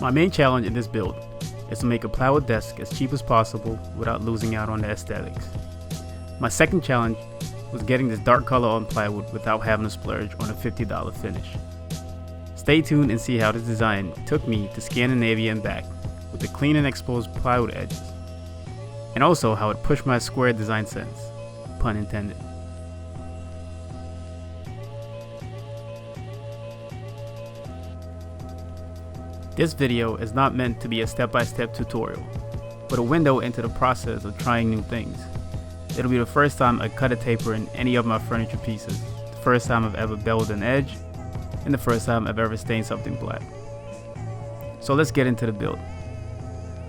My main challenge in this build is to make a plywood desk as cheap as possible without losing out on the aesthetics. My second challenge was getting this dark color on plywood without having to splurge on a $50 finish. Stay tuned and see how this design took me to Scandinavia and back with the clean and exposed plywood edges, and also how it pushed my square design sense, pun intended. This video is not meant to be a step-by-step tutorial, but a window into the process of trying new things. It'll be the first time I cut a taper in any of my furniture pieces, the first time I've ever beveled an edge, and the first time I've ever stained something black. So let's get into the build.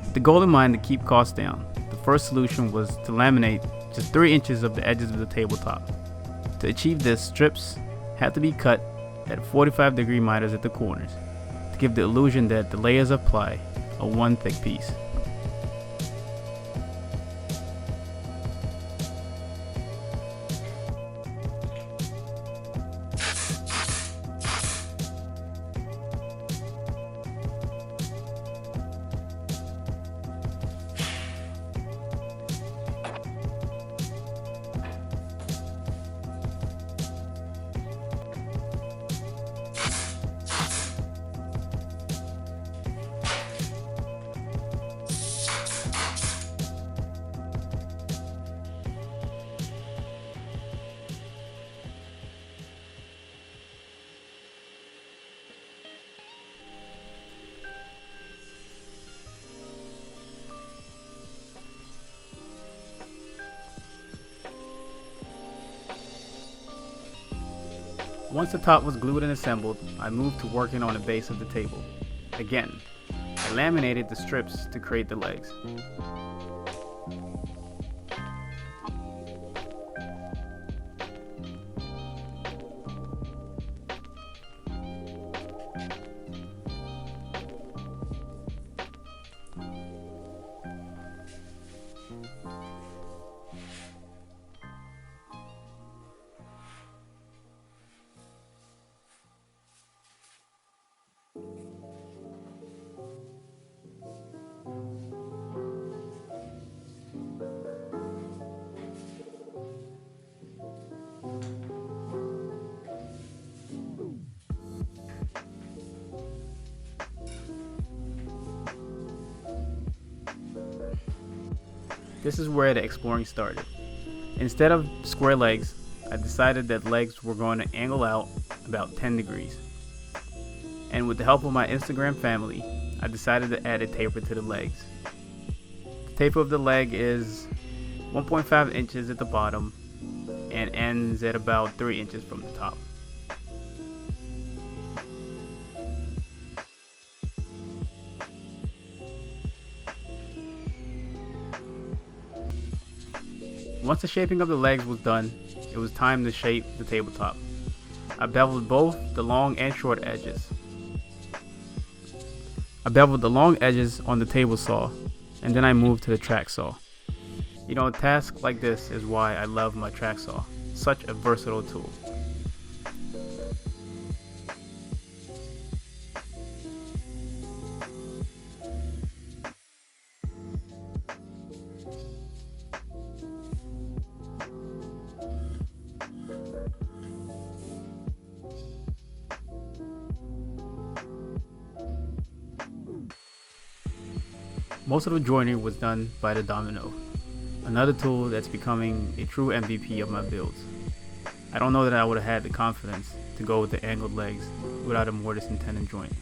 With the goal in mind to keep costs down, the first solution was to laminate just 3 inches of the edges of the tabletop. To achieve this, strips had to be cut at 45-degree miters at the corners, to give the illusion that the layers of ply are one thick piece. Once the top was glued and assembled, I moved to working on the base of the table. Again, I laminated the strips to create the legs. This is where the exploring started. Instead of square legs, I decided that legs were going to angle out about 10 degrees. And with the help of my Instagram family, I decided to add a taper to the legs. The taper of the leg is 1.5 inches at the bottom and ends at about 3 inches from the top. Once the shaping of the legs was done, it was time to shape the tabletop. I beveled both the long and short edges. I beveled the long edges on the table saw, and then I moved to the track saw. You know, a task like this is why I love my track saw. Such a versatile tool. Most of the joinery was done by the Domino, another tool that's becoming a true MVP of my builds. I don't know that I would have had the confidence to go with the angled legs without a mortise and tenon joint.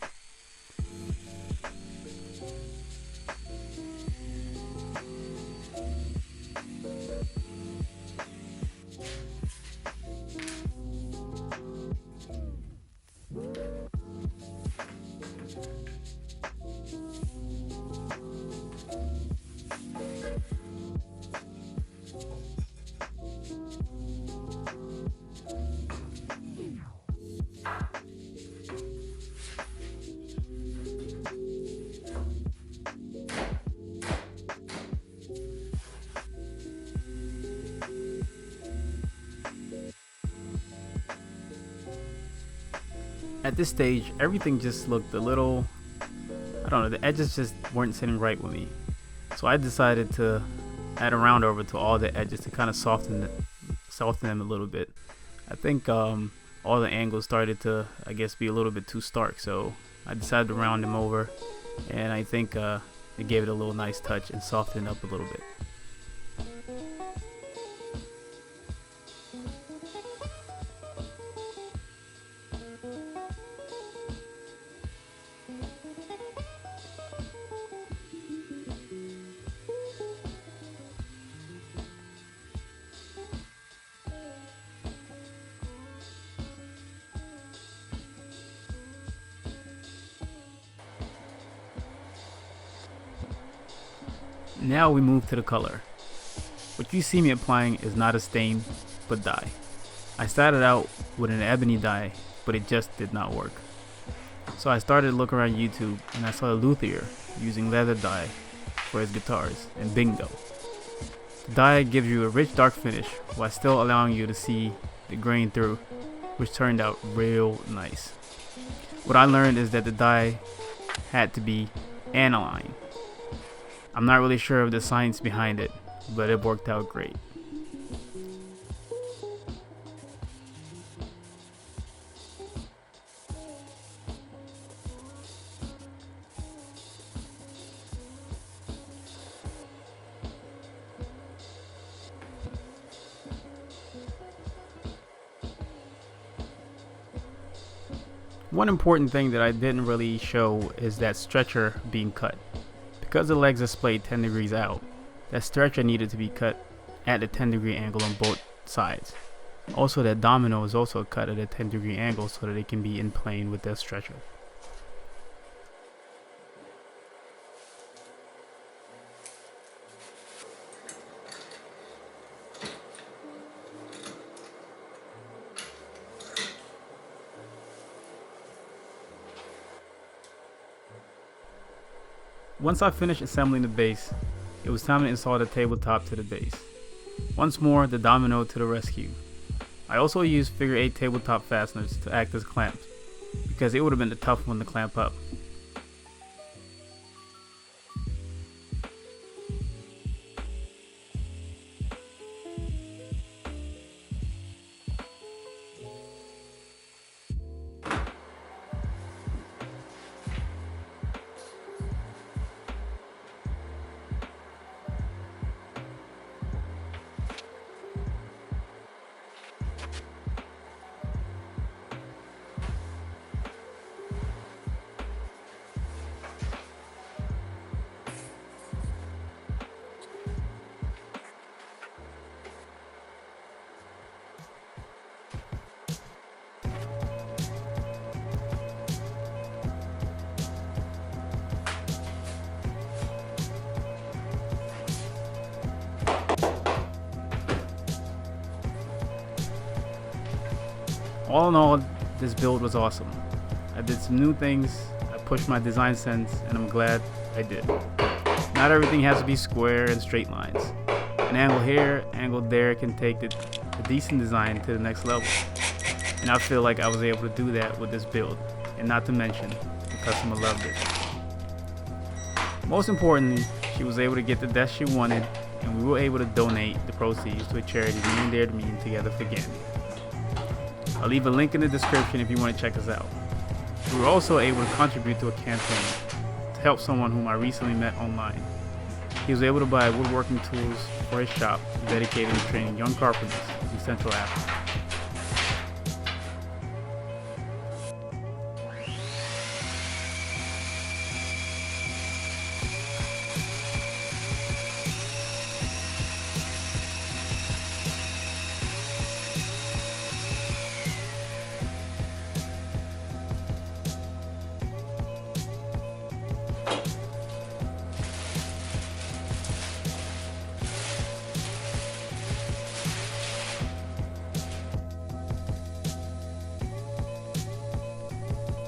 At this stage, everything just looked a little I don't know, the edges just weren't sitting right with me. So I decided to add a round over to all the edges to kind of soften them a little bit. I think all the angles started to, I guess, be a little bit too stark, so I decided to round them over, and I think it gave it a little nice touch and softened it up a little bit. Now we move to the color. What you see me applying is not a stain, but dye. I started out with an ebony dye, but it just did not work. So I started looking around YouTube and I saw a luthier using leather dye for his guitars, and bingo. The dye gives you a rich dark finish while still allowing you to see the grain through, which turned out real nice. What I learned is that the dye had to be aniline. I'm not really sure of the science behind it, but it worked out great. One important thing that I didn't really show is that stretcher being cut. Because the legs are splayed 10 degrees out, that stretcher needed to be cut at a 10-degree angle on both sides. Also, that domino is also cut at a 10-degree angle so that it can be in plane with that stretcher. Once I finished assembling the base, it was time to install the tabletop to the base. Once more, the domino to the rescue. I also used figure 8 tabletop fasteners to act as clamps, because it would have been a tough one to clamp up. All in all, this build was awesome. I did some new things, I pushed my design sense, and I'm glad I did. Not everything has to be square and straight lines. An angle here, angle there can take the decent design to the next level. And I feel like I was able to do that with this build, and not to mention, the customer loved it. Most importantly, she was able to get the desk she wanted, and we were able to donate the proceeds to a charity near and dear to me and Together for Gambia. I'll leave a link in the description if you want to check us out. We were also able to contribute to a campaign to help someone whom I recently met online. He was able to buy woodworking tools for his shop dedicated to training young carpenters in Central Africa.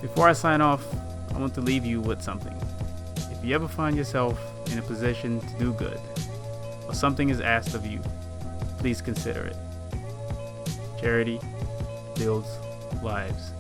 Before I sign off, I want to leave you with something. If you ever find yourself in a position to do good, or something is asked of you, please consider it. Charity builds lives.